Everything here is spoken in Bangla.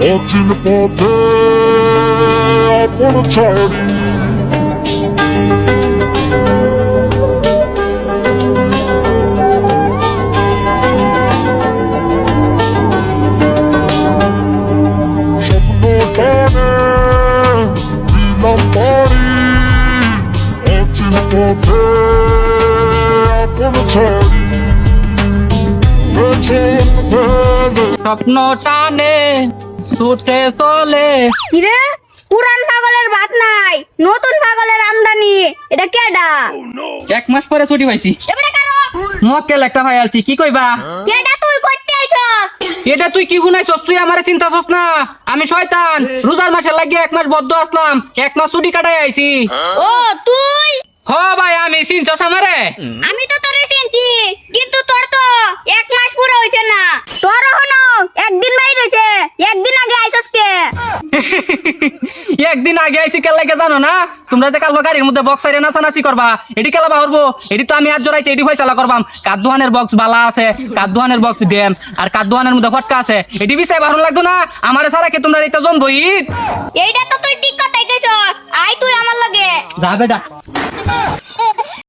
অচিন পথে আপন ছাড়ি স্বপ্ন টানে দিলাম পারি অচিন পথে আপন ছাড়ি পেছন ফেলে স্বপ্ন টানে ছুটে চলে। কিরে পুরান পাগলের ভাত নাই, নতুন পাগলের আমদানি। এটা কেডা? 1 মাস পরে ছুটি পাইছি। এবারে কারো মক্কেল একটা ভাই আলছি, কি কইবা? এটা তুই করতে আইছস? এটা তুই কি শুনাইছস? তুই আমারে চিন্তাছস না? আমি শয়তান, রোজার মাসে লাগিয়ে 1 মাস বদ্ধ আসলাম, 1 মাস ছুটি কাটাই আইছি। ও তুই? হ ভাই, আমি চিনছস আমারে? আমি তো তোরে চিনছি, কিন্তু তোর তো 1 মাস পুরো হইছে না। তোর হনো একদিন বাইর হইছে, একদিন আগে আইছস কে? একদিন আগে আইছি কেন লাগে জানো না? তোমরা যে কাল গাড়ির মধ্যে বক্স আইরে নাচানাচি করবা, এটি কেলা বাহরবো? এটি তো আমি আজ জড়াইতে এটি ফয়সালা করবাম। কাদুয়ানের বক্স বালা আছে, কাদুয়ানের বক্স ড্যাম, আর কাদুয়ানের মধ্যে ফটকা আছে। এটি বিষয় বাহন লাগতো না? আমার সারা কে তোমরা এটা জমবো ঈদ? এইটা তো তুই ঠিক কথাই কইছস। আই তুই আমার লগে। যা বেটা।